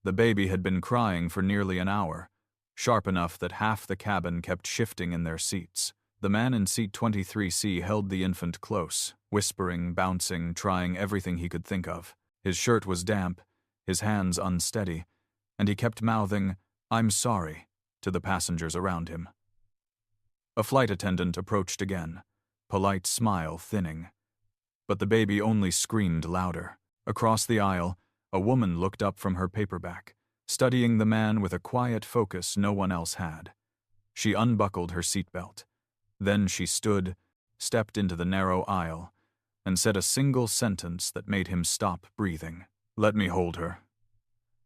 The baby had been crying for nearly an hour, sharp enough that half the cabin kept shifting in their seats. The man in seat 23C held the infant close, whispering, bouncing, trying everything he could think of. His shirt was damp, his hands unsteady, and he kept mouthing, "I'm sorry," to the passengers around him. A flight attendant approached again, polite smile thinning. But the baby only screamed louder. Across the aisle, a woman looked up from her paperback, studying the man with a quiet focus no one else had. She unbuckled her seatbelt. Then she stood, stepped into the narrow aisle, and said a single sentence that made him stop breathing. "Let me hold her."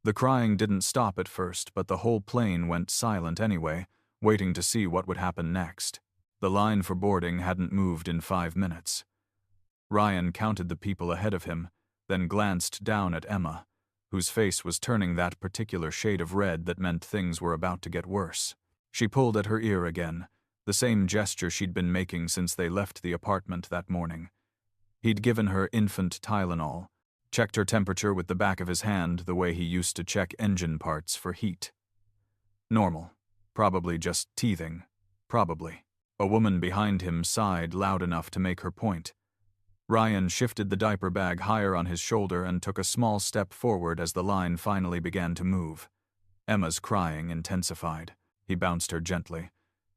The crying didn't stop at first, but the whole plane went silent anyway, waiting to see what would happen next. The line for boarding hadn't moved in 5 minutes. Ryan counted the people ahead of him, then glanced down at Emma, whose face was turning that particular shade of red that meant things were about to get worse. She pulled at her ear again, the same gesture she'd been making since they left the apartment that morning. He'd given her infant Tylenol, checked her temperature with the back of his hand the way he used to check engine parts for heat. Normal. Probably just teething. Probably. A woman behind him sighed loud enough to make her point. Ryan shifted the diaper bag higher on his shoulder and took a small step forward as the line finally began to move. Emma's crying intensified. He bounced her gently,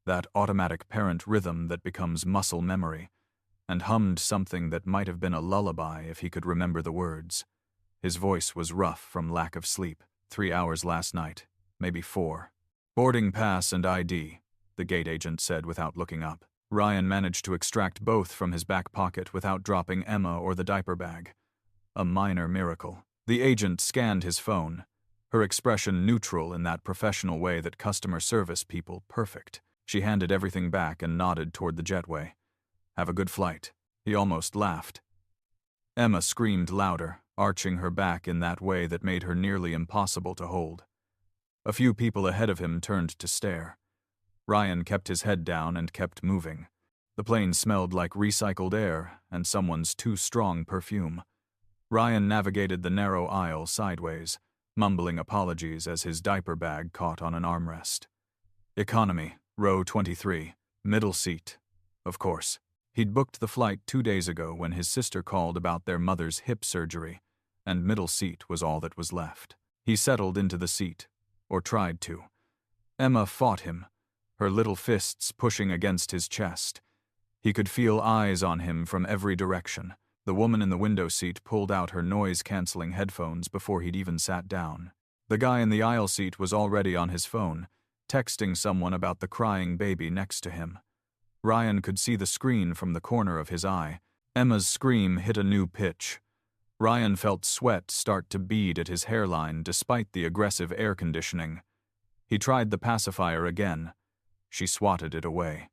that automatic parent rhythm that becomes muscle memory, and hummed something that might have been a lullaby if he could remember the words. His voice was rough from lack of sleep. 3 hours last night, maybe 4. "Boarding pass and ID," the gate agent said without looking up. Ryan managed to extract both from his back pocket without dropping Emma or the diaper bag. A minor miracle. The agent scanned his phone, her expression neutral in that professional way that customer service people perfect. She handed everything back and nodded toward the jetway. "Have a good flight." He almost laughed. Emma screamed louder, arching her back in that way that made her nearly impossible to hold. A few people ahead of him turned to stare. Ryan kept his head down and kept moving. The plane smelled like recycled air and someone's too strong perfume. Ryan navigated the narrow aisle sideways, mumbling apologies as his diaper bag caught on an armrest. Economy, row 23, middle seat. Of course. He'd booked the flight 2 days ago when his sister called about their mother's hip surgery, and middle seat was all that was left. He settled into the seat, or tried to. Emma fought him, her little fists pushing against his chest. He could feel eyes on him from every direction. The woman in the window seat pulled out her noise-canceling headphones before he'd even sat down. The guy in the aisle seat was already on his phone, texting someone about the crying baby next to him. Ryan could see the screen from the corner of his eye. Emma's scream hit a new pitch. Ryan felt sweat start to bead at his hairline despite the aggressive air conditioning. He tried the pacifier again. She swatted it away.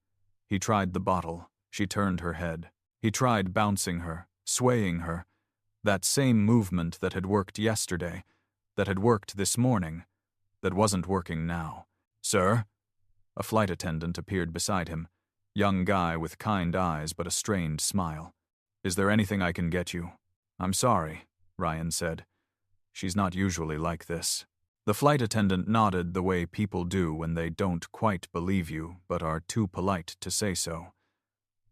He tried the bottle. She turned her head. He tried bouncing her, swaying her. That same movement that had worked yesterday, that had worked this morning, that wasn't working now. "Sir?" A flight attendant appeared beside him. Young guy with kind eyes but a strained smile. "Is there anything I can get you?" "I'm sorry," Ryan said. "She's not usually like this." The flight attendant nodded the way people do when they don't quite believe you but are too polite to say so.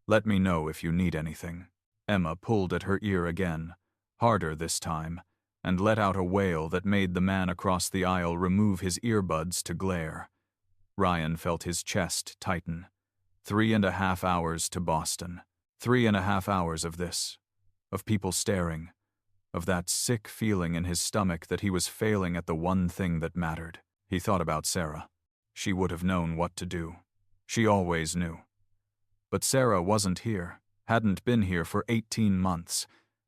"Let me know if you need anything." Emma pulled at her ear again, harder this time, and let out a wail that made the man across the aisle remove his earbuds to glare. Ryan felt his chest tighten. 3.5 hours to Boston. 3.5 hours of this. Of people staring. Of that sick feeling in his stomach that he was failing at the one thing that mattered. He thought about Sarah. She would have known what to do. She always knew. But Sarah wasn't here, hadn't been here for 18 months,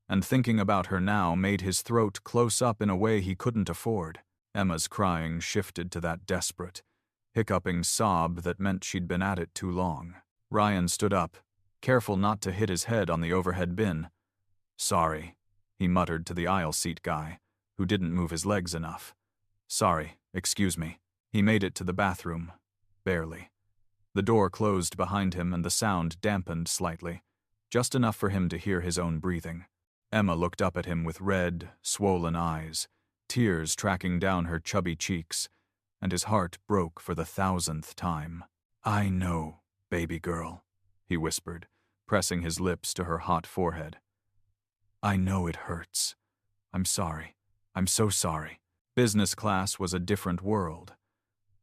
and thinking about her now made his throat close up in a way he couldn't afford. Emma's crying shifted to that desperate, hiccuping sob that meant she'd been at it too long. Ryan stood up, careful not to hit his head on the overhead bin. "Sorry," he muttered to the aisle seat guy, who didn't move his legs enough. "Sorry, excuse me." He made it to the bathroom. Barely. The door closed behind him and the sound dampened slightly, just enough for him to hear his own breathing. Emma looked up at him with red, swollen eyes, tears tracking down her chubby cheeks, and his heart broke for the 1,000th time. "I know, baby girl," he whispered, pressing his lips to her hot forehead. "I know it hurts. I'm sorry. I'm so sorry." Business class was a different world.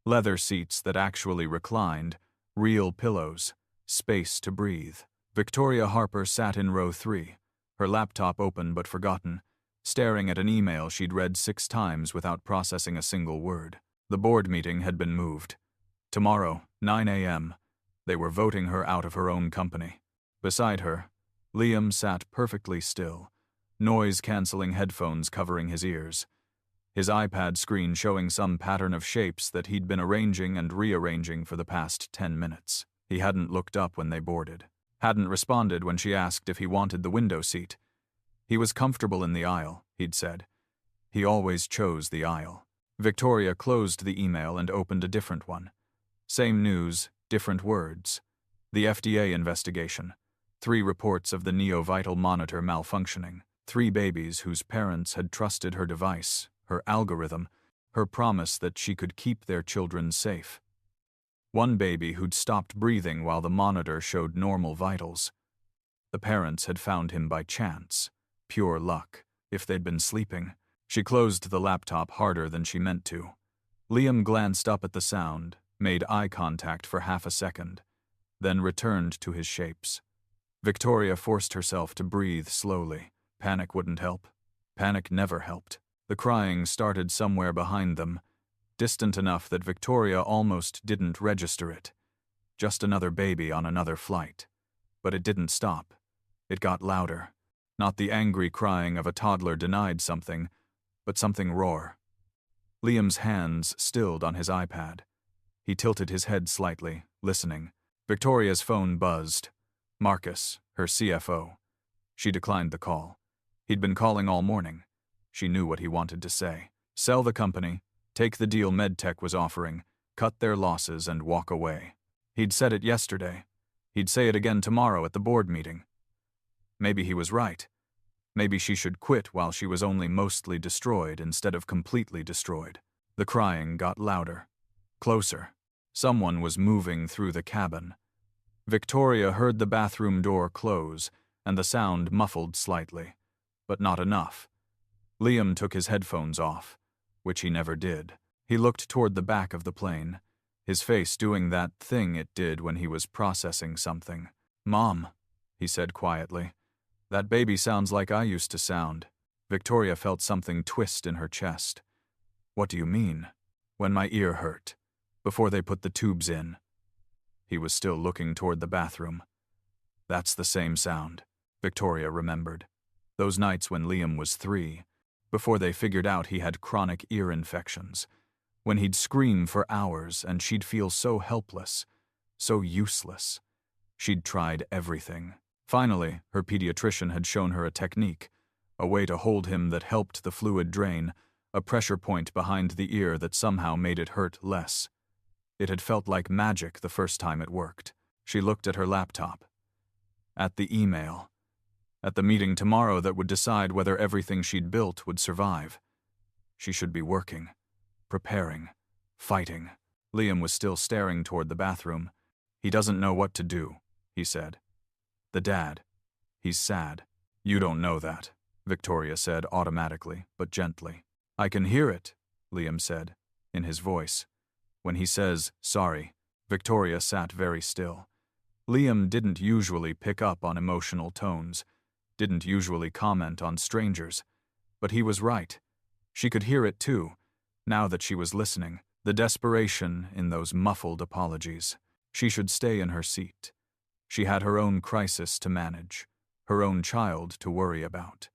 Leather seats that actually reclined, real pillows, space to breathe. Victoria Harper sat in row 3, her laptop open but forgotten, staring at an email she'd read 6 times without processing a single word. The board meeting had been moved. Tomorrow, 9 a.m., they were voting her out of her own company. Beside her, Liam sat perfectly still, noise-canceling headphones covering his ears, his iPad screen showing some pattern of shapes that he'd been arranging and rearranging for the past 10 minutes. He hadn't looked up when they boarded, hadn't responded when she asked if he wanted the window seat. He was comfortable in the aisle, he'd said. He always chose the aisle. Victoria closed the email and opened a different one. Same news, different words. The FDA investigation. 3 reports of the neovital monitor malfunctioning. 3 babies whose parents had trusted her device, her algorithm, her promise that she could keep their children safe. 1 baby who'd stopped breathing while the monitor showed normal vitals. The parents had found him by chance. Pure luck. If they'd been sleeping. She closed the laptop harder than she meant to. Liam glanced up at the sound, made eye contact for half a second, then returned to his shapes. Victoria forced herself to breathe slowly. Panic wouldn't help. Panic never helped. The crying started somewhere behind them, distant enough that Victoria almost didn't register it. Just another baby on another flight. But it didn't stop. It got louder. Not the angry crying of a toddler denied something, but something roar. Liam's hands stilled on his iPad. He tilted his head slightly, listening. Victoria's phone buzzed. Marcus, her CFO. She declined the call. He'd been calling all morning. She knew what he wanted to say. Sell the company, take the deal MedTech was offering, cut their losses and walk away. He'd said it yesterday. He'd say it again tomorrow at the board meeting. Maybe he was right. Maybe she should quit while she was only mostly destroyed instead of completely destroyed. The crying got louder. Closer. Someone was moving through the cabin. Victoria heard the bathroom door close, and the sound muffled slightly, but not enough. Liam took his headphones off, which he never did. He looked toward the back of the plane, his face doing that thing it did when he was processing something. "Mom," he said quietly, "that baby sounds like I used to sound." Victoria felt something twist in her chest. "What do you mean?" "When my ear hurt, before they put the tubes in." He was still looking toward the bathroom. "That's the same sound," Victoria remembered. Those nights when Liam was 3, before they figured out he had chronic ear infections, when he'd scream for hours and she'd feel so helpless, so useless. She'd tried everything. Finally, her pediatrician had shown her a technique, a way to hold him that helped the fluid drain, a pressure point behind the ear that somehow made it hurt less. It had felt like magic the first time it worked. She looked at her laptop. At the email. At the meeting tomorrow that would decide whether everything she'd built would survive. She should be working, preparing, fighting. Liam was still staring toward the bathroom. "He doesn't know what to do," he said. "The dad. He's sad." "You don't know that," Victoria said automatically, but gently. "I can hear it," Liam said, in his voice. When he says, "sorry," Victoria sat very still. Liam didn't usually pick up on emotional tones, didn't usually comment on strangers. But he was right. She could hear it too, now that she was listening, the desperation in those muffled apologies. She should stay in her seat. She had her own crisis to manage, her own child to worry about.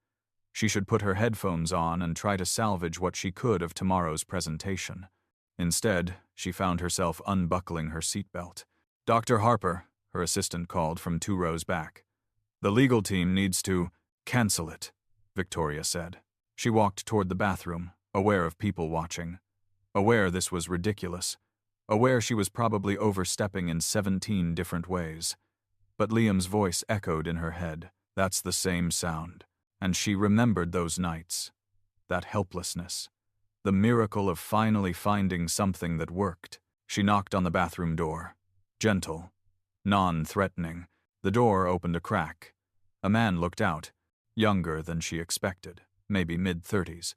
She should put her headphones on and try to salvage what she could of tomorrow's presentation. Instead, she found herself unbuckling her seatbelt. "Dr. Harper," her assistant called from 2 rows back. "The legal team needs to cancel it," Victoria said. She walked toward the bathroom, aware of people watching, aware this was ridiculous, aware she was probably overstepping in 17 different ways. But Liam's voice echoed in her head. That's the same sound. And she remembered those nights, that helplessness, The miracle of finally finding something that worked. She knocked on the bathroom door. Gentle, non-threatening. The door opened a crack. A man looked out, younger than she expected, maybe mid-30s.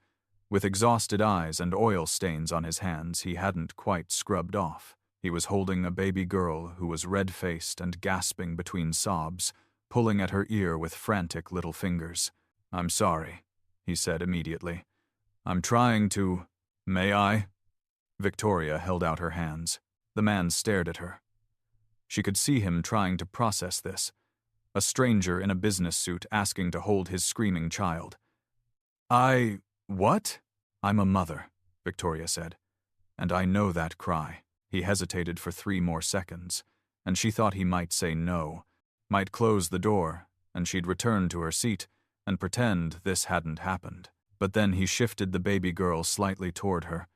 With exhausted eyes and oil stains on his hands he hadn't quite scrubbed off. He was holding a baby girl who was red-faced and gasping between sobs, pulling at her ear with frantic little fingers. "I'm sorry," he said immediately. "I'm trying to... May I?" Victoria held out her hands. The man stared at her. She could see him trying to process this. A stranger in a business suit asking to hold his screaming child. What? "I'm a mother," Victoria said. "And I know that cry." He hesitated for 3 more seconds, and she thought he might say no, might close the door, and she'd return to her seat and pretend this hadn't happened. But then he shifted the baby girl slightly toward her,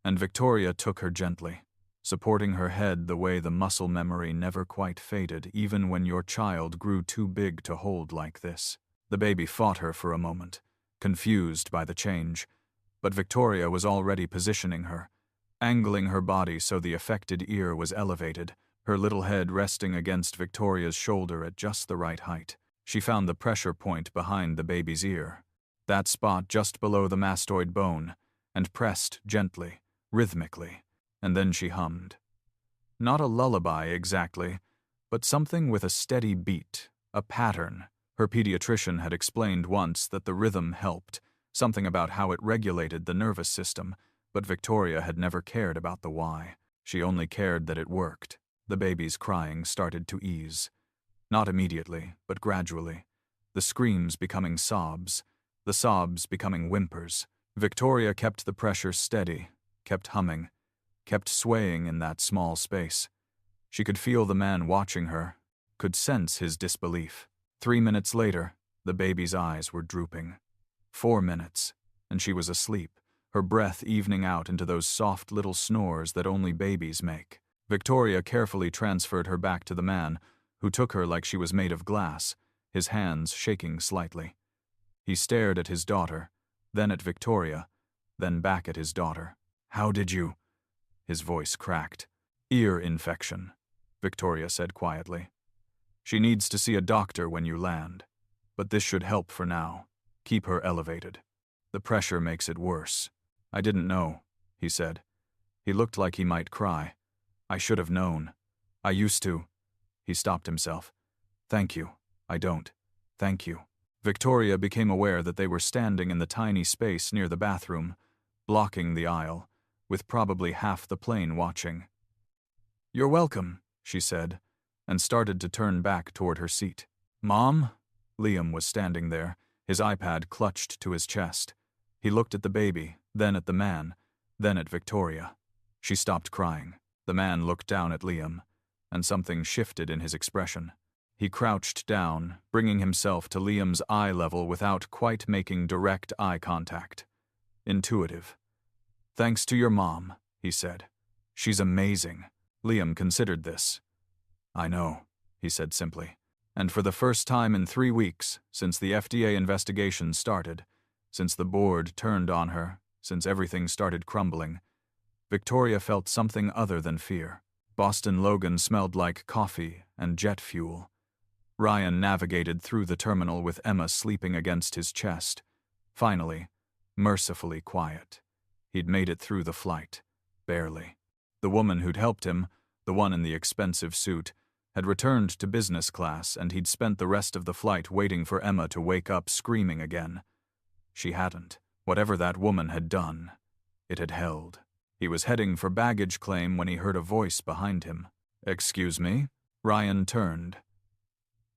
and Victoria took her gently, supporting her head the way the muscle memory never quite faded, even when your child grew too big to hold like this. The baby fought her for a moment, confused by the change, but Victoria was already positioning her, angling her body so the affected ear was elevated, her little head resting against Victoria's shoulder at just the right height. She found the pressure point behind the baby's ear, that spot just below the mastoid bone, and pressed gently, rhythmically, and then she hummed. Not a lullaby exactly, but something with a steady beat, a pattern. Her pediatrician had explained once that the rhythm helped, something about how it regulated the nervous system, but Victoria had never cared about the why. She only cared that it worked. The baby's crying started to ease. Not immediately, but gradually. The screams becoming sobs, the sobs becoming whimpers. Victoria kept the pressure steady, kept humming, kept swaying in that small space. She could feel the man watching her, could sense his disbelief. 3 minutes later, the baby's eyes were drooping. 4 minutes, and she was asleep, her breath evening out into those soft little snores that only babies make. Victoria carefully transferred her back to the man, who took her like she was made of glass, his hands shaking slightly. He stared at his daughter, then at Victoria, then back at his daughter. "How did you?" His voice cracked. "Ear infection," Victoria said quietly. "She needs to see a doctor when you land. But this should help for now. Keep her elevated. The pressure makes it worse." "I didn't know," he said. He looked like he might cry. "I should have known. I used to." He stopped himself. "Thank you. I don't. Thank you." Victoria became aware that they were standing in the tiny space near the bathroom, blocking the aisle, with probably half the plane watching. "You're welcome," she said, and started to turn back toward her seat. "Mom?" Liam was standing there, his iPad clutched to his chest. He looked at the baby, then at the man, then at Victoria. She stopped crying. The man looked down at Liam, and something shifted in his expression. He crouched down, bringing himself to Liam's eye level without quite making direct eye contact. Intuitive. "Thanks to your mom," he said. "She's amazing." Liam considered this. "I know," he said simply. And for the first time in 3 weeks, since the FDA investigation started, since the board turned on her, since everything started crumbling, Victoria felt something other than fear. Boston Logan smelled like coffee and jet fuel. Ryan navigated through the terminal with Emma sleeping against his chest. Finally, mercifully quiet. He'd made it through the flight. Barely. The woman who'd helped him, the one in the expensive suit, had returned to business class, and he'd spent the rest of the flight waiting for Emma to wake up screaming again. She hadn't. Whatever that woman had done, it had held. He was heading for baggage claim when he heard a voice behind him. "Excuse me?" Ryan turned.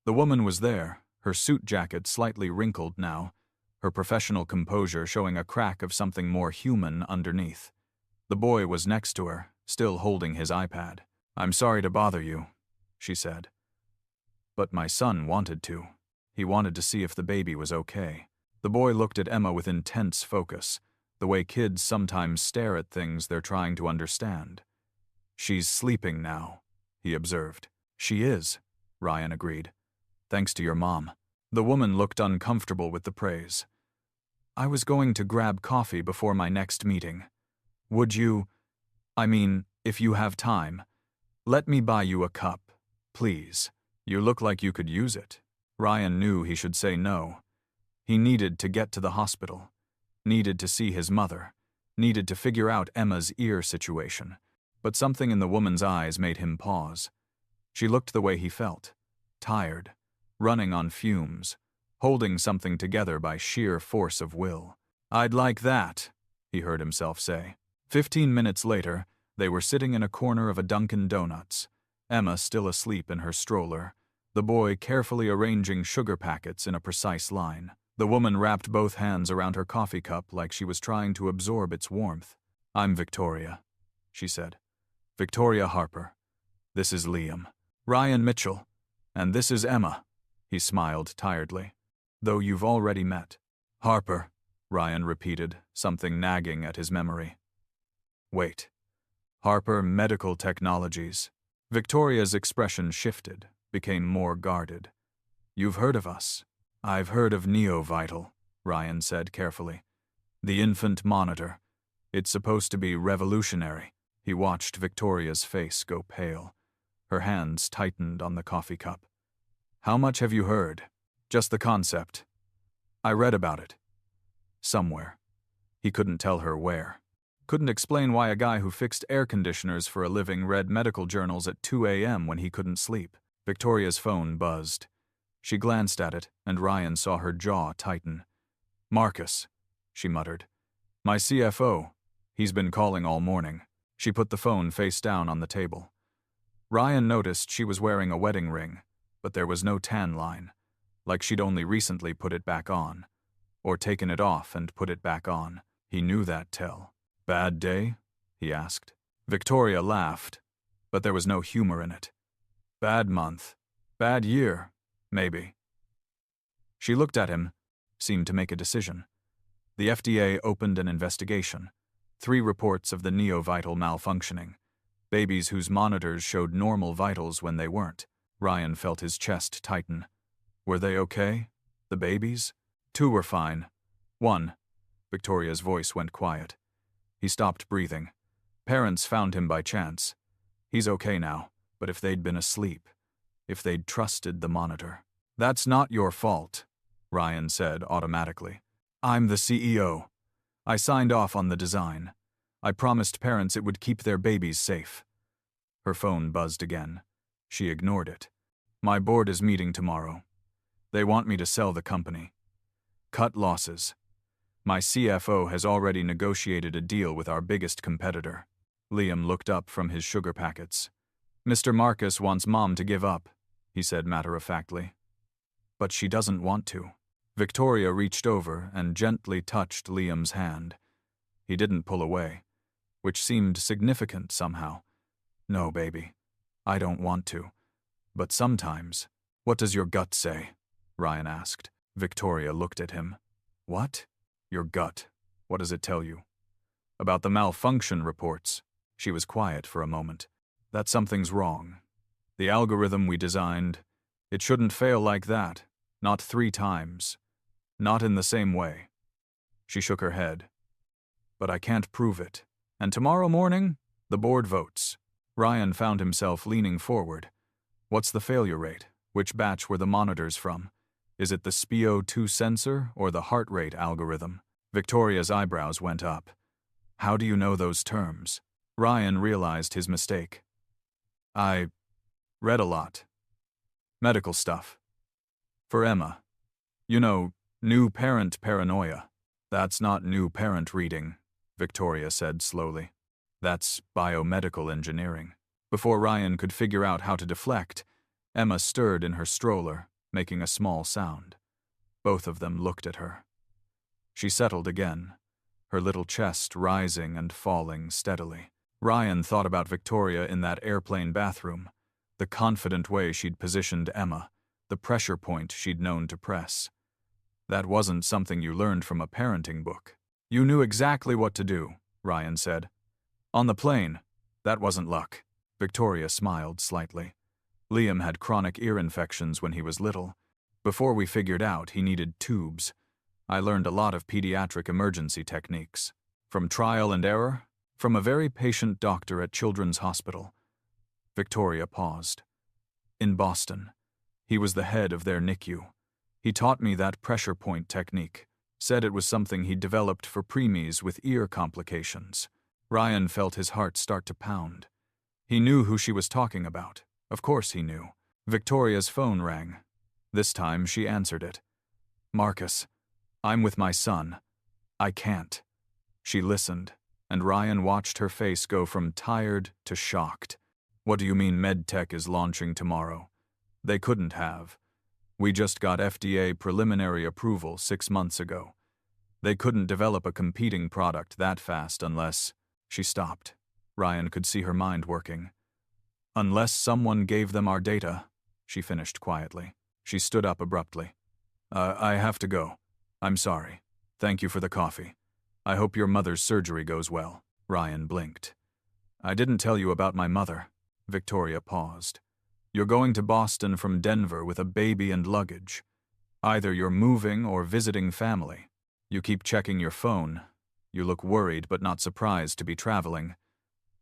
The woman was there, her suit jacket slightly wrinkled now, her professional composure showing a crack of something more human underneath. The boy was next to her, still holding his iPad. "I'm sorry to bother you," she said. "But my son wanted to. He wanted to see if the baby was okay." The boy looked at Emma with intense focus, the way kids sometimes stare at things they're trying to understand. "She's sleeping now," he observed. "She is," Ryan agreed. "Thanks to your mom." The woman looked uncomfortable with the praise. I was going to grab coffee before my next meeting. Would you, if you have time, let me buy you a cup, please? You look like you could use it. Ryan knew he should say no. He needed to get to the hospital, needed to see his mother, needed to figure out Emma's ear situation. But something in the woman's eyes made him pause. She looked the way he felt, tired, running on fumes, holding something together by sheer force of will. I'd like that, he heard himself say. 15 minutes later, they were sitting in a corner of a Dunkin' Donuts, Emma still asleep in her stroller, the boy carefully arranging sugar packets in a precise line. The woman wrapped both hands around her coffee cup like she was trying to absorb its warmth. I'm Victoria, she said. Victoria Harper. This is Liam. Ryan Mitchell. And this is Emma. He smiled tiredly. Though you've already met. Harper, Ryan repeated, something nagging at his memory. Wait. Harper Medical Technologies. Victoria's expression shifted, became more guarded. You've heard of us. I've heard of Neovital, Ryan said carefully. The infant monitor. It's supposed to be revolutionary. He watched Victoria's face go pale. Her hands tightened on the coffee cup. How much have you heard? Just the concept. I read about it. Somewhere. He couldn't tell her where. Couldn't explain why a guy who fixed air conditioners for a living read medical journals at 2 a.m. when he couldn't sleep. Victoria's phone buzzed. She glanced at it, and Ryan saw her jaw tighten. Marcus, she muttered. My CFO. He's been calling all morning. She put the phone face down on the table. Ryan noticed she was wearing a wedding ring, but there was no tan line, like she'd only recently put it back on, or taken it off and put it back on. He knew that tell. Bad day? He asked. Victoria laughed, but there was no humor in it. Bad month. Bad year, maybe. She looked at him, seemed to make a decision. The FDA opened an investigation. 3 reports of the Neovital malfunctioning. Babies whose monitors showed normal vitals when they weren't. Ryan felt his chest tighten. Were they okay? The babies? 2 were fine. 1. Victoria's voice went quiet. He stopped breathing. Parents found him by chance. He's okay now, but if they'd been asleep, if they'd trusted the monitor. That's not your fault, Ryan said automatically. I'm the CEO. I signed off on the design. I promised parents it would keep their babies safe. Her phone buzzed again. She ignored it. My board is meeting tomorrow. They want me to sell the company. Cut losses. My CFO has already negotiated a deal with our biggest competitor. Liam looked up from his sugar packets. Mr. Marcus wants Mom to give up, he said matter-of-factly. But she doesn't want to. Victoria reached over and gently touched Liam's hand. He didn't pull away, which seemed significant somehow. No, baby, I don't want to. But sometimes. What does your gut say? Ryan asked. Victoria looked at him. What? Your gut. What does it tell you? About the malfunction reports. She was quiet for a moment. That something's wrong. The algorithm we designed, it shouldn't fail like that. Not 3 times. Not in the same way. She shook her head. But I can't prove it. And tomorrow morning, the board votes. Ryan found himself leaning forward. What's the failure rate? Which batch were the monitors from? Is it the SpO2 sensor or the heart rate algorithm? Victoria's eyebrows went up. How do you know those terms? Ryan realized his mistake. I read a lot. Medical stuff. For Emma. You know, new parent paranoia. That's not new parent reading, Victoria said slowly. That's biomedical engineering. Before Ryan could figure out how to deflect, Emma stirred in her stroller, making a small sound. Both of them looked at her. She settled again, her little chest rising and falling steadily. Ryan thought about Victoria in that airplane bathroom, the confident way she'd positioned Emma, the pressure point she'd known to press. That wasn't something you learned from a parenting book. You knew exactly what to do, Ryan said. On the plane, that wasn't luck. Victoria smiled slightly. Liam had chronic ear infections when he was little. Before we figured out he needed tubes. I learned a lot of pediatric emergency techniques. From trial and error, from a very patient doctor at Children's Hospital. Victoria paused. In Boston. He was the head of their NICU. He taught me that pressure point technique. Said it was something he'd developed for preemies with ear complications. Ryan felt his heart start to pound. He knew who she was talking about. Of course he knew. Victoria's phone rang. This time she answered it. Marcus, I'm with my son. I can't. She listened, and Ryan watched her face go from tired to shocked. What do you mean MedTech is launching tomorrow? They couldn't have. We just got FDA preliminary approval 6 months ago. They couldn't develop a competing product that fast unless... She stopped. Ryan could see her mind working. Unless someone gave them our data, she finished quietly. She stood up abruptly. I have to go. I'm sorry. Thank you for the coffee. I hope your mother's surgery goes well. Ryan blinked. I didn't tell you about my mother. Victoria paused. You're going to Boston from Denver with a baby and luggage. Either you're moving or visiting family. You keep checking your phone. You look worried but not surprised to be traveling.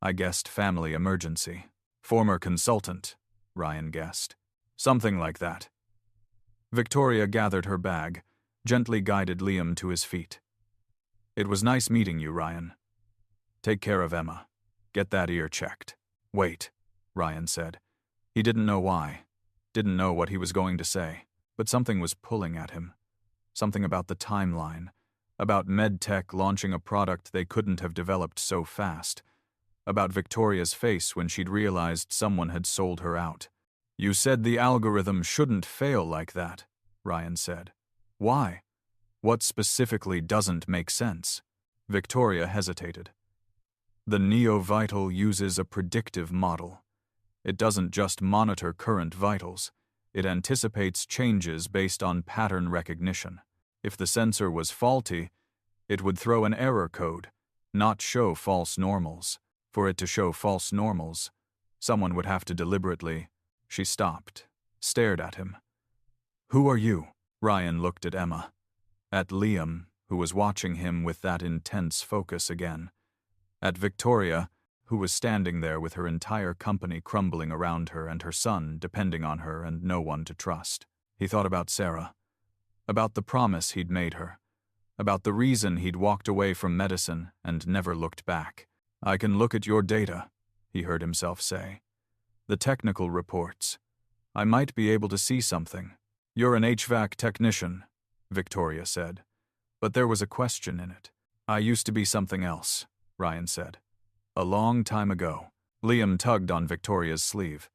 I guessed family emergency. Former consultant, Ryan guessed. Something like that. Victoria gathered her bag, gently guided Liam to his feet. It was nice meeting you, Ryan. Take care of Emma. Get that ear checked. Wait, Ryan said. He didn't know why. Didn't know what he was going to say. But something was pulling at him. Something about the timeline. About MedTech launching a product they couldn't have developed so fast. About Victoria's face when she'd realized someone had sold her out. You said the algorithm shouldn't fail like that, Ryan said. Why? What specifically doesn't make sense? Victoria hesitated. The NeoVital uses a predictive model. It doesn't just monitor current vitals. It anticipates changes based on pattern recognition. If the sensor was faulty, it would throw an error code, not show false normals. For it to show false normals, someone would have to deliberately... She stopped, stared at him. Who are you? Ryan looked at Emma. At Liam, who was watching him with that intense focus again. At Victoria, who was standing there with her entire company crumbling around her and her son depending on her and no one to trust. He thought about Sarah. About the promise he'd made her. About the reason he'd walked away from medicine and never looked back. I can look at your data, he heard himself say. The technical reports. I might be able to see something. You're an HVAC technician, Victoria said. But there was a question in it. I used to be something else, Ryan said. A long time ago. Liam tugged on Victoria's sleeve.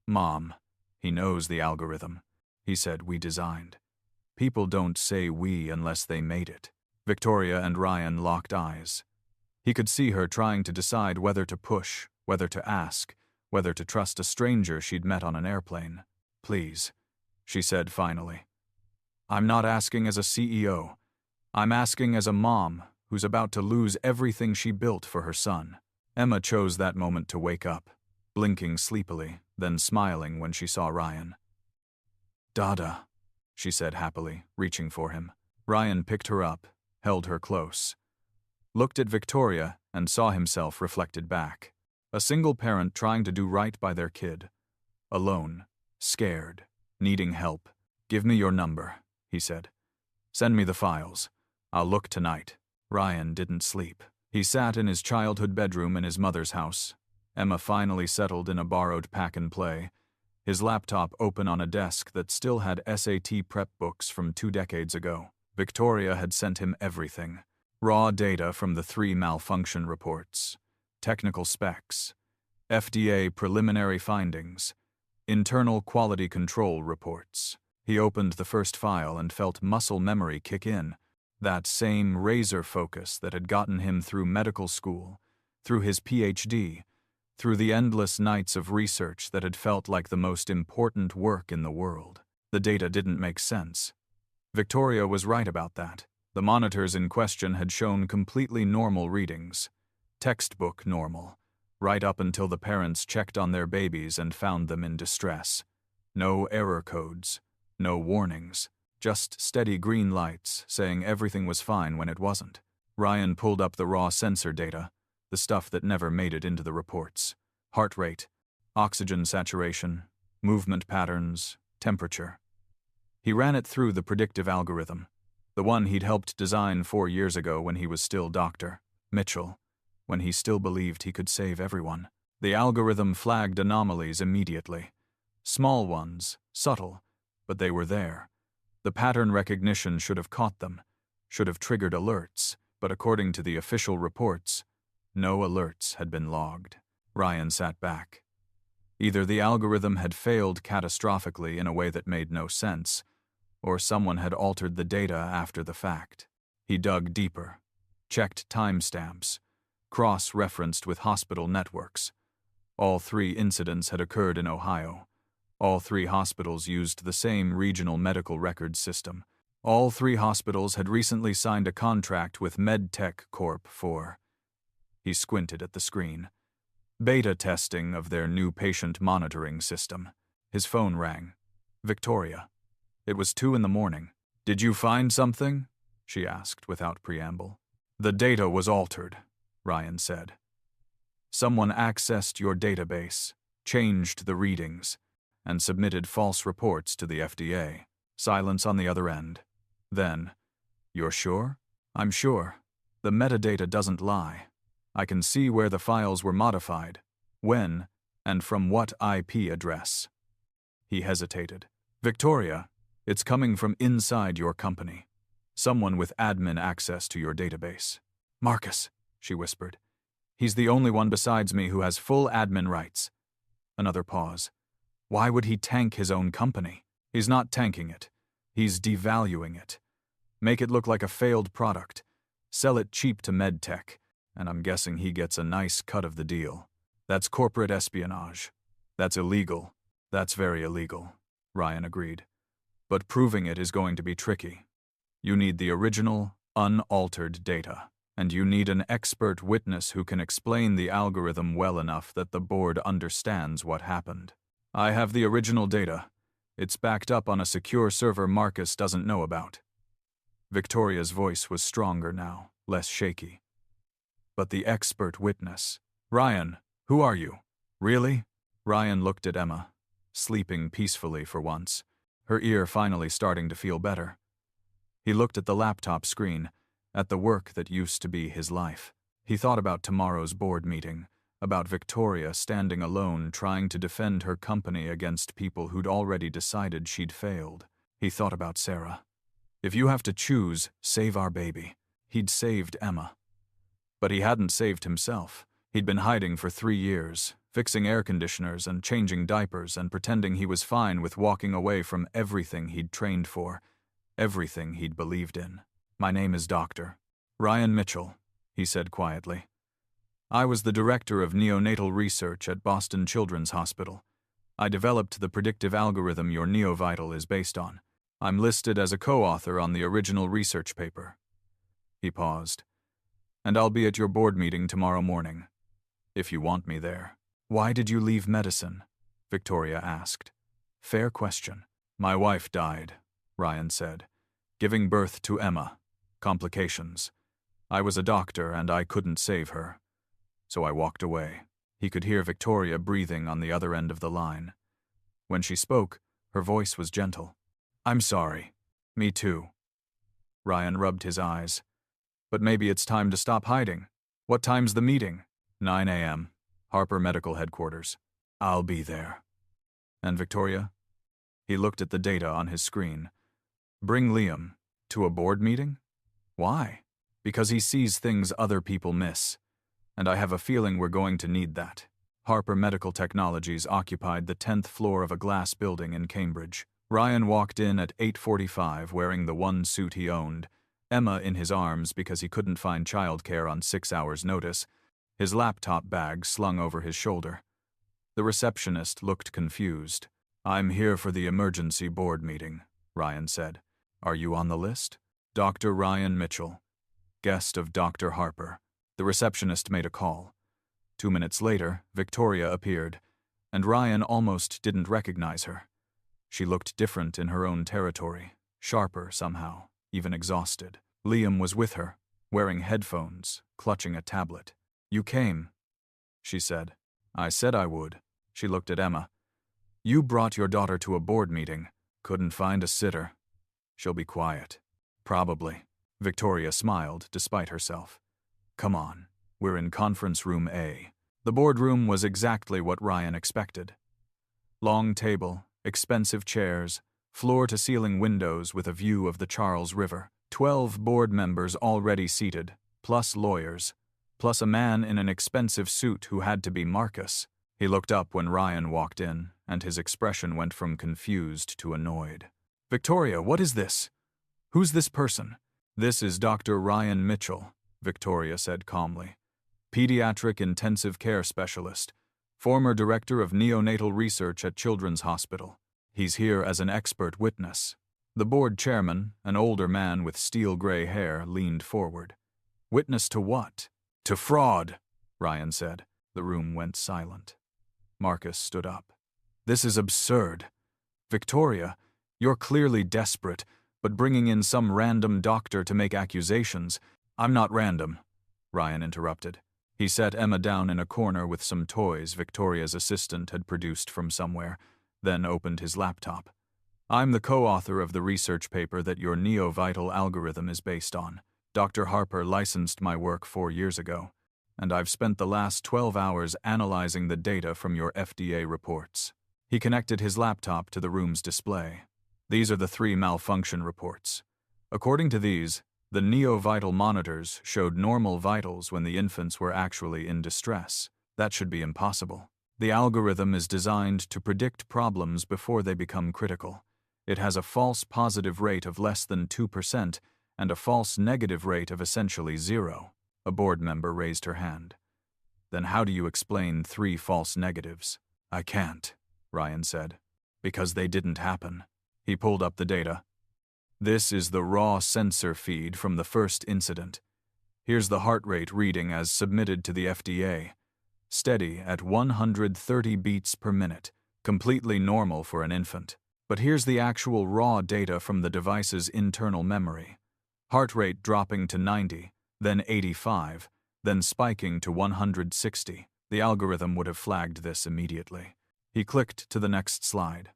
Mom, he knows the algorithm. He said we designed. People don't say we unless they made it. Victoria and Ryan locked eyes. He could see her trying to decide whether to push, whether to ask, whether to trust a stranger she'd met on an airplane. Please, she said finally. I'm not asking as a CEO. I'm asking as a mom who's about to lose everything she built for her son. Emma chose that moment to wake up, blinking sleepily, then smiling when she saw Ryan. Dada, she said happily, reaching for him. Ryan picked her up, held her close. Looked at Victoria and saw himself reflected back. A single parent trying to do right by their kid. Alone, scared, needing help. Give me your number, he said. Send me the files. I'll look tonight. Ryan didn't sleep. He sat in his childhood bedroom in his mother's house. Emma finally settled in a borrowed pack-and-play, his laptop open on a desk that still had SAT prep books from 2 decades ago. Victoria had sent him everything. Raw data from the 3 malfunction reports, technical specs, FDA preliminary findings, internal quality control reports. He opened the first file and felt muscle memory kick in, that same razor focus that had gotten him through medical school, through his PhD, through the endless nights of research that had felt like the most important work in the world. The data didn't make sense. Victoria was right about that. The monitors in question had shown completely normal readings, textbook normal, right up until the parents checked on their babies and found them in distress. No error codes, no warnings. Just steady green lights, saying everything was fine when it wasn't. Ryan pulled up the raw sensor data, the stuff that never made it into the reports. Heart rate, oxygen saturation, movement patterns, temperature. He ran it through the predictive algorithm, the one he'd helped design 4 years ago when he was still Dr. Mitchell, when he still believed he could save everyone. The algorithm flagged anomalies immediately. Small ones, subtle, but they were there. The pattern recognition should have caught them, should have triggered alerts, but according to the official reports, no alerts had been logged. Ryan sat back. Either the algorithm had failed catastrophically in a way that made no sense, or someone had altered the data after the fact. He dug deeper, checked timestamps, cross-referenced with hospital networks. All 3 incidents had occurred in Ohio. All 3 hospitals used the same regional medical records system. All 3 hospitals had recently signed a contract with MedTech Corp for... He squinted at the screen. Beta testing of their new patient monitoring system. His phone rang. Victoria. It was 2 a.m. "Did you find something?" she asked without preamble. "The data was altered," Ryan said. "Someone accessed your database, changed the readings, and submitted false reports to the FDA." Silence on the other end. Then, "You're sure?" "I'm sure. The metadata doesn't lie. I can see where the files were modified, when, and from what IP address." He hesitated. "Victoria, it's coming from inside your company. Someone with admin access to your database." "Marcus," she whispered. "He's the only one besides me who has full admin rights." Another pause. Why would he tank his own company? He's not tanking it. He's devaluing it. Make it look like a failed product. Sell it cheap to MedTech, and I'm guessing he gets a nice cut of the deal. That's corporate espionage. That's illegal. That's very illegal, Ryan agreed. But proving it is going to be tricky. You need the original, unaltered data, and you need an expert witness who can explain the algorithm well enough that the board understands what happened. I have the original data. It's backed up on a secure server Marcus doesn't know about. Victoria's voice was stronger now, less shaky. But the expert witness. Ryan, who are you? Really? Ryan looked at Emma, sleeping peacefully for once, her ear finally starting to feel better. He looked at the laptop screen, at the work that used to be his life. He thought about tomorrow's board meeting, about Victoria standing alone trying to defend her company against people who'd already decided she'd failed. He thought about Sarah. If you have to choose, save our baby. He'd saved Emma. But he hadn't saved himself. He'd been hiding for 3 years, fixing air conditioners and changing diapers and pretending he was fine with walking away from everything he'd trained for, everything he'd believed in. My name is Dr. Ryan Mitchell, he said quietly. I was the director of neonatal research at Boston Children's Hospital. I developed the predictive algorithm your NeoVital is based on. I'm listed as a co-author on the original research paper. He paused. And I'll be at your board meeting tomorrow morning, if you want me there. Why did you leave medicine? Victoria asked. Fair question. My wife died, Ryan said, giving birth to Emma. Complications. I was a doctor and I couldn't save her. So I walked away. He could hear Victoria breathing on the other end of the line. When she spoke, her voice was gentle. I'm sorry. Me too. Ryan rubbed his eyes. But maybe it's time to stop hiding. What time's the meeting? 9 a.m. Harper Medical Headquarters. I'll be there. And Victoria? He looked at the data on his screen. Bring Liam to a board meeting? Why? Because he sees things other people miss. And I have a feeling we're going to need that. Harper Medical Technologies occupied the 10th floor of a glass building in Cambridge. Ryan walked in at 8:45 wearing the one suit he owned, Emma in his arms because he couldn't find childcare on 6 hours' notice, his laptop bag slung over his shoulder. The receptionist looked confused. I'm here for the emergency board meeting, Ryan said. Are you on the list? Dr. Ryan Mitchell, guest of Dr. Harper. The receptionist made a call. 2 minutes later, Victoria appeared, and Ryan almost didn't recognize her. She looked different in her own territory. sharper somehow, even exhausted. Liam was with her, wearing headphones, clutching a tablet. "You came," she said. "I said I would." She looked at Emma. "You brought your daughter to a board meeting. Couldn't find a sitter. She'll be quiet." "Probably." Victoria smiled, despite herself. "Come on, we're in conference room A." The boardroom was exactly what Ryan expected. Long table, expensive chairs, floor-to-ceiling windows with a view of the Charles River. 12 board members already seated, plus lawyers, plus a man in an expensive suit who had to be Marcus. He looked up when Ryan walked in, and his expression went from confused to annoyed. "Victoria, what is this? Who's this person?" "This is Dr. Ryan Mitchell," Victoria said calmly. "Pediatric intensive care specialist, former director of neonatal research at Children's Hospital. He's here as an expert witness." The board chairman, an older man with steel-gray hair, leaned forward. "Witness to what?" "To fraud," Ryan said. The room went silent. Marcus stood up. "This is absurd. Victoria, you're clearly desperate, but bringing in some random doctor to make accusations—" "I'm not random," Ryan interrupted. He set Emma down in a corner with some toys Victoria's assistant had produced from somewhere, then opened his laptop. "I'm the co-author of the research paper that your neo-vital algorithm is based on. Dr. Harper licensed my work 4 years ago, and I've spent the last 12 hours analyzing the data from your FDA reports." He connected his laptop to the room's display. "These are the 3 malfunction reports. According to these, the neo-vital monitors showed normal vitals when the infants were actually in distress. That should be impossible. The algorithm is designed to predict problems before they become critical. It has a false positive rate of less than 2% and a false negative rate of essentially 0. A board member raised her hand. "Then how do you explain 3 false negatives?" "I can't," Ryan said, "because they didn't happen." He pulled up the data. "This is the raw sensor feed from the first incident. Here's the heart rate reading as submitted to the FDA. Steady at 130 beats per minute, completely normal for an infant. But here's the actual raw data from the device's internal memory. Heart rate dropping to 90, then 85, then spiking to 160. The algorithm would have flagged this immediately." He clicked to the next slide.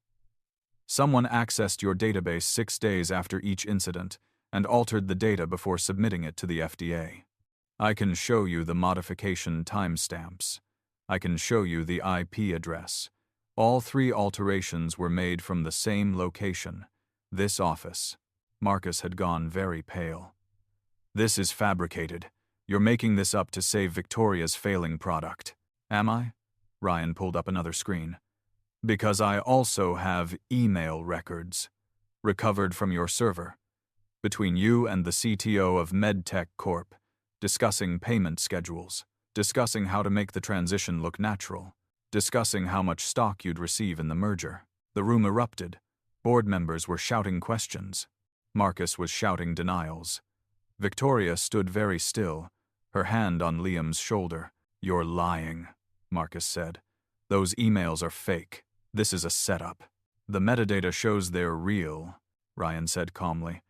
"Someone accessed your database 6 days after each incident and altered the data before submitting it to the FDA. I can show you the modification timestamps. I can show you the IP address. All 3 alterations were made from the same location, this office." Marcus had gone very pale. "This is fabricated. You're making this up to save Victoria's failing product." "Am I?" Ryan pulled up another screen. "Because I also have email records, recovered from your server, between you and the CTO of MedTech Corp., discussing payment schedules, discussing how to make the transition look natural, discussing how much stock you'd receive in the merger." The room erupted. Board members were shouting questions. Marcus was shouting denials. Victoria stood very still, her hand on Liam's shoulder. "You're lying," Marcus said. "Those emails are fake. This is a setup." "The metadata shows they're real," Ryan said calmly.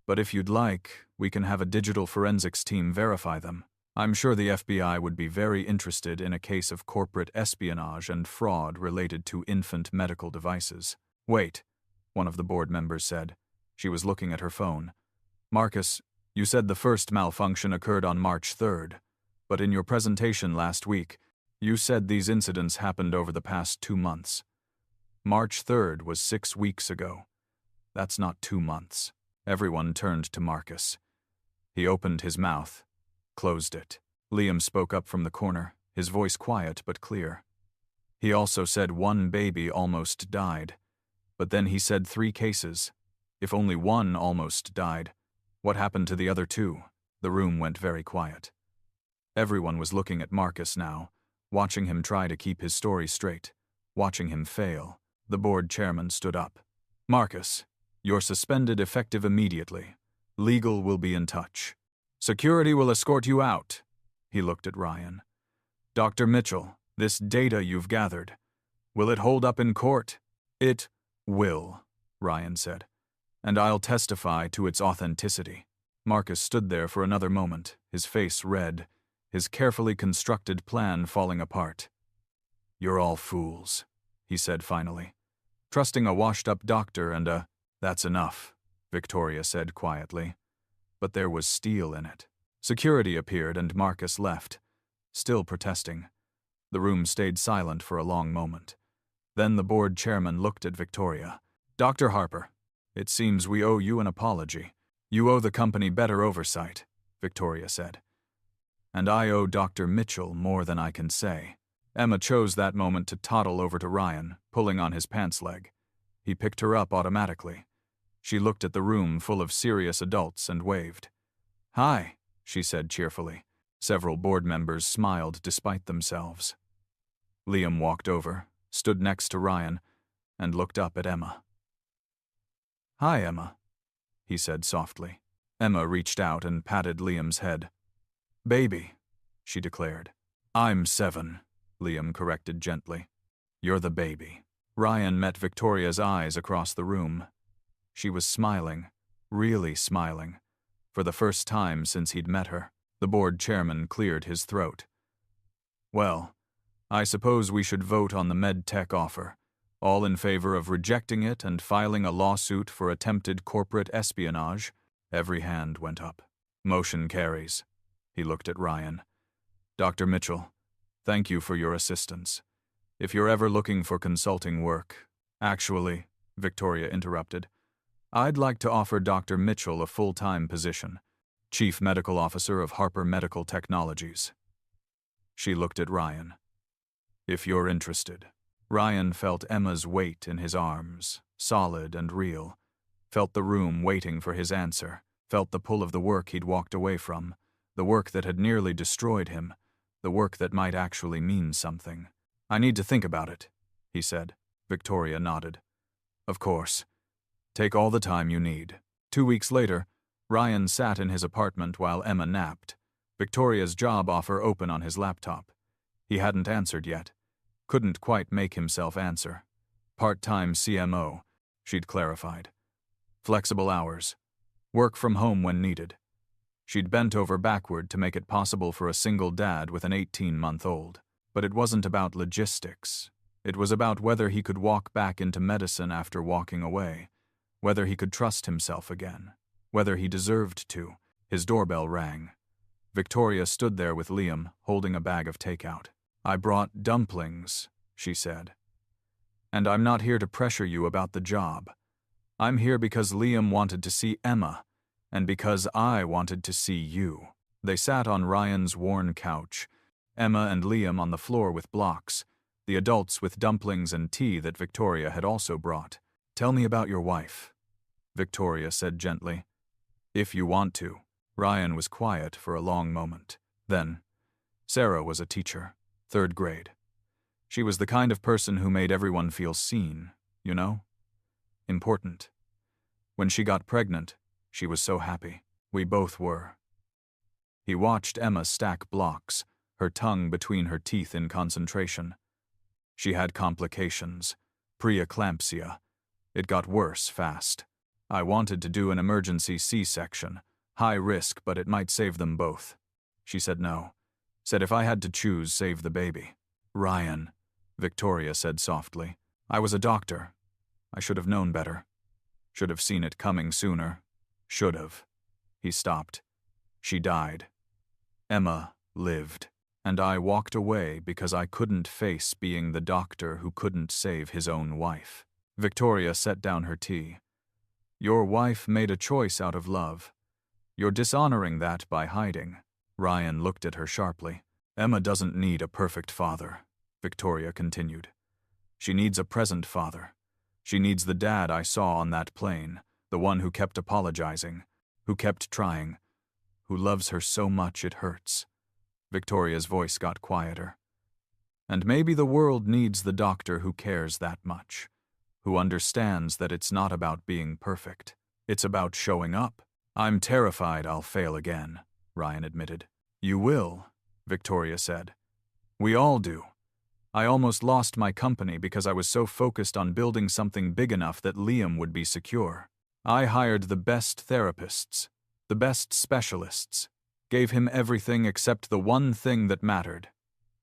"But if you'd like, we can have a digital forensics team verify them. I'm sure the FBI would be very interested in a case of corporate espionage and fraud related to infant medical devices." "Wait," one of the board members said. She was looking at her phone. "Marcus, you said the first malfunction occurred on March 3rd, but in your presentation last week, you said these incidents happened over the past 2 months. March 3rd was 6 weeks ago. That's not 2 months." Everyone turned to Marcus. He opened his mouth, closed it. Liam spoke up from the corner, his voice quiet but clear. "He also said 1 baby almost died, but then he said 3 cases. If only 1 almost died, what happened to the other 2? The room went very quiet. Everyone was looking at Marcus now, watching him try to keep his story straight, watching him fail. The board chairman stood up. "Marcus, you're suspended effective immediately. Legal will be in touch. Security will escort you out." He looked at Ryan. "Dr. Mitchell, this data you've gathered, will it hold up in court?" "It will," Ryan said. and I'll testify to its authenticity." Marcus stood there for another moment, his face red, his carefully constructed plan falling apart. "You're all fools," he said finally. "Trusting a washed-up doctor and a—" "That's enough," Victoria said quietly. But there was steel in it. Security appeared and Marcus left, still protesting. The room stayed silent for a long moment. Then the board chairman looked at Victoria. "Dr. Harper, it seems we owe you an apology. You owe the company better oversight," Victoria said. "And I owe Dr. Mitchell more than I can say." Emma chose that moment to toddle over to Ryan, pulling on his pants leg. He picked her up automatically. She looked at the room full of serious adults and waved. "Hi," she said cheerfully. Several board members smiled despite themselves. Liam walked over, stood next to Ryan, and looked up at Emma. "Hi, Emma," he said softly. Emma reached out and patted Liam's head. "Baby," she declared. "I'm 7, Liam corrected gently. "You're the baby." Ryan met Victoria's eyes across the room. She was smiling, really smiling, for the first time since he'd met her. The board chairman cleared his throat. "Well, I suppose we should vote on the med-tech offer. All in favor of rejecting it and filing a lawsuit for attempted corporate espionage?" Every hand went up. "Motion carries." He looked at Ryan. "Dr. Mitchell, thank you for your assistance. If you're ever looking for consulting work—" "Actually," Victoria interrupted, "I'd like to offer Dr. Mitchell a full-time position, Chief Medical Officer of Harper Medical Technologies." She looked at Ryan. "If you're interested." Ryan felt Emma's weight in his arms, solid and real, felt the room waiting for his answer, felt the pull of the work he'd walked away from, the work that had nearly destroyed him, the work that might actually mean something. "I need to think about it," he said. Victoria nodded. "Of course. Take all the time you need." 2 weeks later, Ryan sat in his apartment while Emma napped, Victoria's job offer open on his laptop. He hadn't answered yet. Couldn't quite make himself answer. Part-time CMO, she'd clarified. Flexible hours. Work from home when needed. She'd bent over backward to make it possible for a single dad with an 18-month-old. But it wasn't about logistics. It was about whether he could walk back into medicine after walking away, whether he could trust himself again, whether he deserved to. His doorbell rang. Victoria stood there with Liam, holding a bag of takeout. "I brought dumplings," she said. "And I'm not here to pressure you about the job. I'm here because Liam wanted to see Emma, and because I wanted to see you." They sat on Ryan's worn couch, Emma and Liam on the floor with blocks, the adults with dumplings and tea that Victoria had also brought. "Tell me about your wife," Victoria said gently. "If you want to." Ryan was quiet for a long moment. Then, Sarah was a teacher, 3rd grade. She was the kind of person who made everyone feel seen, you know? Important. When she got pregnant, she was so happy. We both were. He watched Emma stack blocks, her tongue between her teeth in concentration. She had complications, preeclampsia. It got worse fast. I wanted to do an emergency C-section, high risk, but it might save them both. She said no. Said if I had to choose, save the baby. "Ryan," Victoria said softly. "I was a doctor. I should have known better. Should have seen it coming sooner. Should have." He stopped. "She died. Emma lived. And I walked away because I couldn't face being the doctor who couldn't save his own wife." Victoria set down her tea. "Your wife made a choice out of love. You're dishonoring that by hiding." Ryan looked at her sharply. "Emma doesn't need a perfect father," Victoria continued. "She needs a present father. She needs the dad I saw on that plane, the one who kept apologizing, who kept trying, who loves her so much it hurts." Victoria's voice got quieter. "And maybe the world needs the doctor who cares that much, who understands that it's not about being perfect. It's about showing up." "I'm terrified I'll fail again," Ryan admitted. "You will," Victoria said. "We all do. I almost lost my company because I was so focused on building something big enough that Liam would be secure. I hired the best therapists, the best specialists, gave him everything except the one thing that mattered.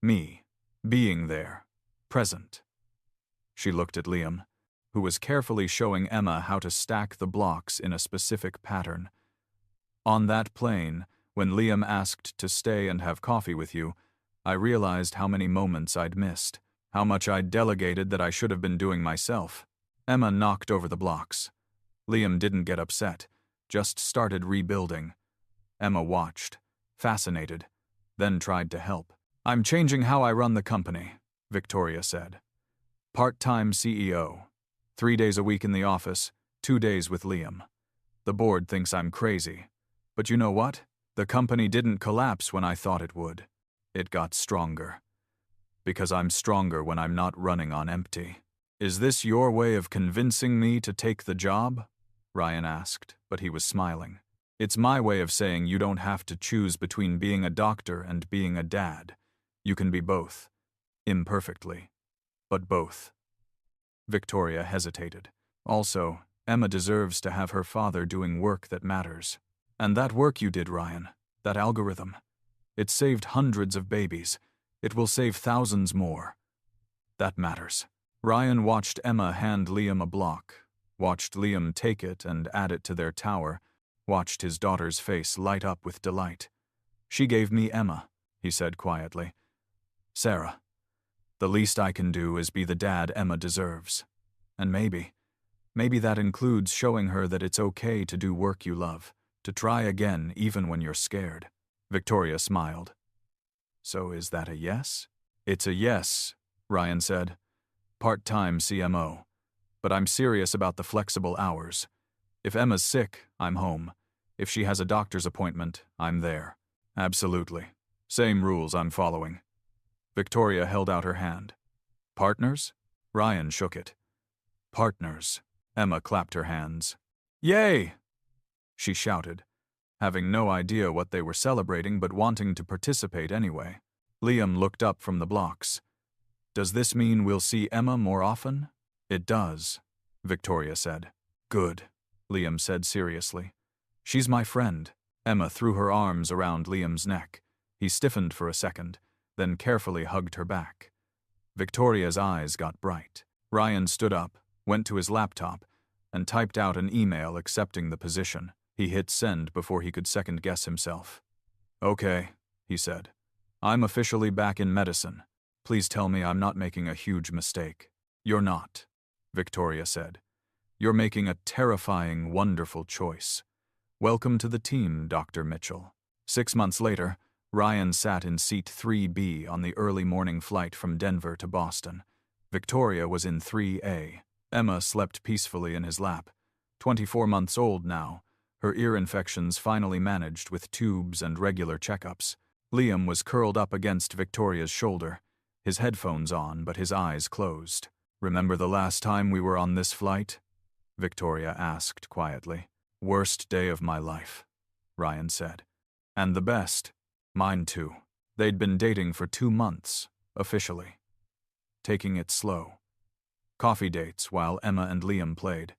Me. Being there. Present. She looked at Liam, who was carefully showing Emma how to stack the blocks in a specific pattern. On that plane, when Liam asked to stay and have coffee with you, I realized how many moments I'd missed, how much I'd delegated that I should have been doing myself. Emma knocked over the blocks. Liam didn't get upset, just started rebuilding. Emma watched, fascinated, then tried to help. I'm changing how I run the company, Victoria said. Part-time CEO. 3 days a week in the office, 2 days with Liam. The board thinks I'm crazy. But you know what? The company didn't collapse when I thought it would. It got stronger. Because I'm stronger when I'm not running on empty. Is this your way of convincing me to take the job? Ryan asked, but he was smiling. It's my way of saying you don't have to choose between being a doctor and being a dad. You can be both. Imperfectly. But both. Victoria hesitated. Also, Emma deserves to have her father doing work that matters. And that work you did, Ryan, that algorithm, it saved hundreds of babies. It will save thousands more. That matters. Ryan watched Emma hand Liam a block, watched Liam take it and add it to their tower, watched his daughter's face light up with delight. She gave me Emma, he said quietly. Sarah, the least I can do is be the dad Emma deserves. And maybe that includes showing her that it's okay to do work you love, to try again even when you're scared. Victoria smiled. So is that a yes? It's a yes, Ryan said. Part-time CMO. But I'm serious about the flexible hours. If Emma's sick, I'm home. If she has a doctor's appointment, I'm there. Absolutely. Same rules I'm following. Victoria held out her hand. Partners? Ryan shook it. Partners. Emma clapped her hands. Yay! She shouted, having no idea what they were celebrating but wanting to participate anyway. Liam looked up from the blocks. Does this mean we'll see Emma more often? It does, Victoria said. Good, Liam said seriously. She's my friend. Emma threw her arms around Liam's neck. He stiffened for a second, then carefully hugged her back. Victoria's eyes got bright. Ryan stood up, went to his laptop, and typed out an email accepting the position. He hit send before he could second-guess himself. Okay, he said. I'm officially back in medicine. Please tell me I'm not making a huge mistake. You're not, Victoria said. You're making a terrifying, wonderful choice. Welcome to the team, Dr. Mitchell. 6 months later, Ryan sat in seat 3B on the early morning flight from Denver to Boston. Victoria was in 3A. Emma slept peacefully in his lap. 24 months old now, her ear infections finally managed with tubes and regular checkups. Liam was curled up against Victoria's shoulder, his headphones on but his eyes closed. Remember the last time we were on this flight? Victoria asked quietly. Worst day of my life, Ryan said. And the best. Mine too. They'd been dating for 2 months, officially. Taking it slow. Coffee dates while Emma and Liam played.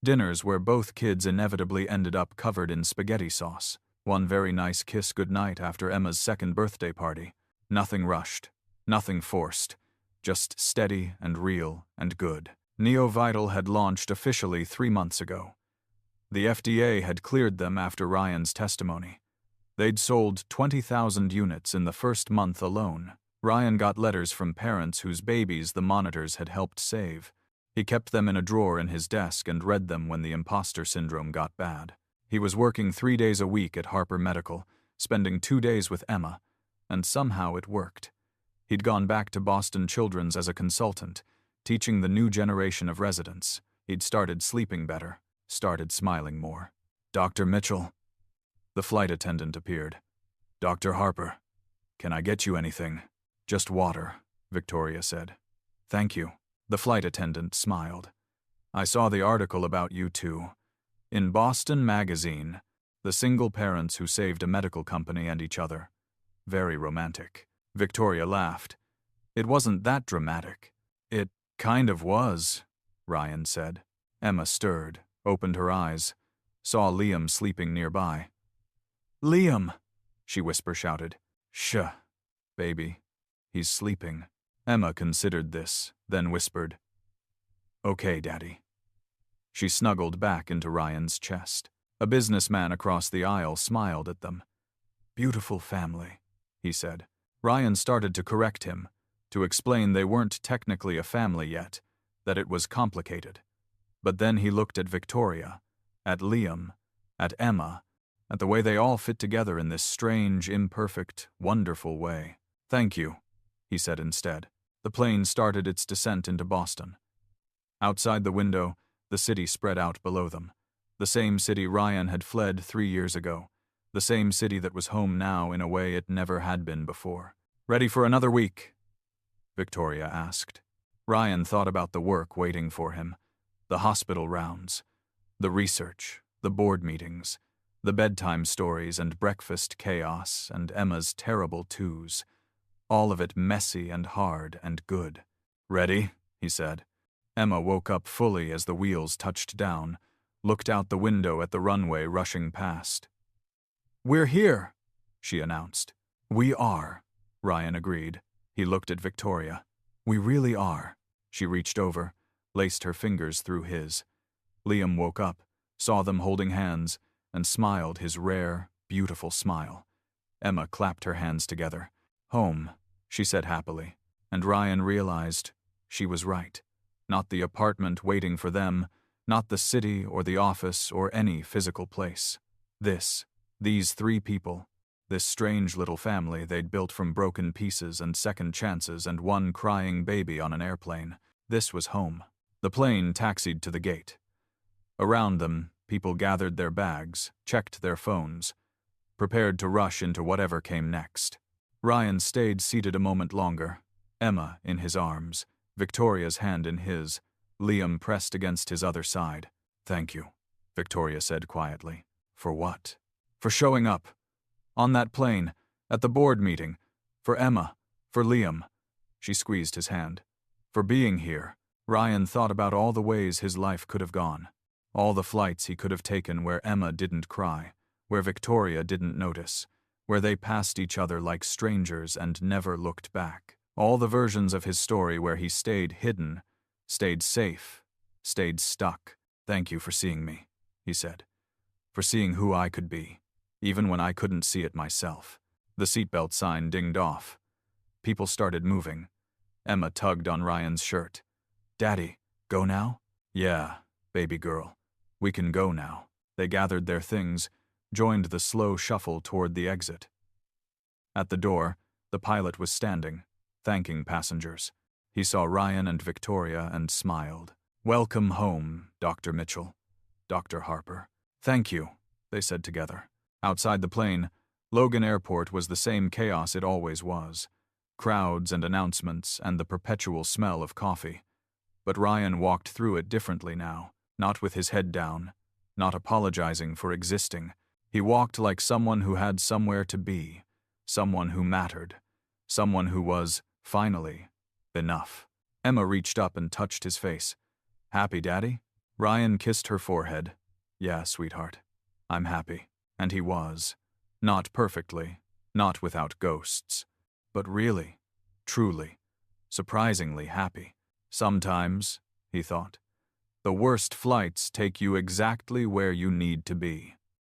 Dinners where both kids inevitably ended up covered in spaghetti sauce. One very nice kiss goodnight after Emma's second birthday party. Nothing rushed. Nothing forced. Just steady and real and good. NeoVital had launched officially 3 months ago. The FDA had cleared them after Ryan's testimony. They'd sold 20,000 units in the first month alone. Ryan got letters from parents whose babies the monitors had helped save. He kept them in a drawer in his desk and read them when the imposter syndrome got bad. He was working 3 days a week at Harper Medical, spending 2 days with Emma, and somehow it worked. He'd gone back to Boston Children's as a consultant, teaching the new generation of residents. He'd started sleeping better, started smiling more. Dr. Mitchell. The flight attendant appeared. Dr. Harper, can I get you anything? Just water, Victoria said. Thank you. The flight attendant smiled. I saw the article about you two. In Boston Magazine, the single parents who saved a medical company and each other. Very romantic. Victoria laughed. It wasn't that dramatic. It kind of was, Ryan said. Emma stirred, opened her eyes, saw Liam sleeping nearby. "Liam!" she shouted. "Shh, baby. He's sleeping." Emma considered this, then whispered, "Okay, Daddy." She snuggled back into Ryan's chest. A businessman across the aisle smiled at them. "Beautiful family," he said. Ryan started to correct him, to explain they weren't technically a family yet, that it was complicated. But then he looked at Victoria, at Liam, at Emma, at the way they all fit together in this strange, imperfect, wonderful way. "Thank you," he said instead. The plane started its descent into Boston. Outside the window, the city spread out below them. The same city Ryan had fled 3 years ago. The same city that was home now in a way it never had been before. "Ready for another week?" Victoria asked. Ryan thought about the work waiting for him, the hospital rounds, the research, the board meetings, the bedtime stories and breakfast chaos and Emma's terrible twos. All of it messy and hard and good. "Ready?" he said. Emma woke up fully as the wheels touched down, looked out the window at the runway rushing past. "We're here," she announced. "We are," Ryan agreed. He looked at Victoria. "We really are." She reached over, laced her fingers through his. Liam woke up, saw them holding hands, and smiled his rare, beautiful smile. Emma clapped her hands together. "Home," she said happily, and Ryan realized she was right. Not the apartment waiting for them, not the city or the office or any physical place. These 3 people, this strange little family they'd built from broken pieces and second chances and one crying baby on an airplane. This was home. The plane taxied to the gate. Around them, people gathered their bags, checked their phones, prepared to rush into whatever came next. Ryan stayed seated a moment longer, Emma in his arms, Victoria's hand in his, Liam pressed against his other side. "Thank you," Victoria said quietly. "For what?" "For showing up. On that plane, at the board meeting. For Emma. For Liam." She squeezed his hand. "For being here." Ryan thought about all the ways his life could have gone. All the flights he could have taken where Emma didn't cry, where Victoria didn't notice, where they passed each other like strangers and never looked back. All the versions of his story where he stayed hidden, stayed safe, stayed stuck. "Thank you for seeing me," he said. "For seeing who I could be, even when I couldn't see it myself." The seatbelt sign dinged off. People started moving. Emma tugged on Ryan's shirt. "Daddy, go now?" "Yeah, baby girl. We can go now." They gathered their things, joined the slow shuffle toward the exit. At the door, the pilot was standing, thanking passengers. He saw Ryan and Victoria and smiled. "Welcome home, Dr. Mitchell, Dr. Harper." "Thank you," they said together. Outside the plane, Logan Airport was the same chaos it always was. Crowds and announcements and the perpetual smell of coffee. But Ryan walked through it differently now, not with his head down, not apologizing for existing. He walked like someone who had somewhere to be, someone who mattered, someone who was, finally, enough. Emma reached up and touched his face. "Happy, Daddy?" Ryan kissed her forehead. "Yeah, sweetheart. I'm happy." And he was. Not perfectly, not without ghosts. But really, truly, surprisingly happy. Sometimes, he thought, the worst flights take you exactly where you need to be.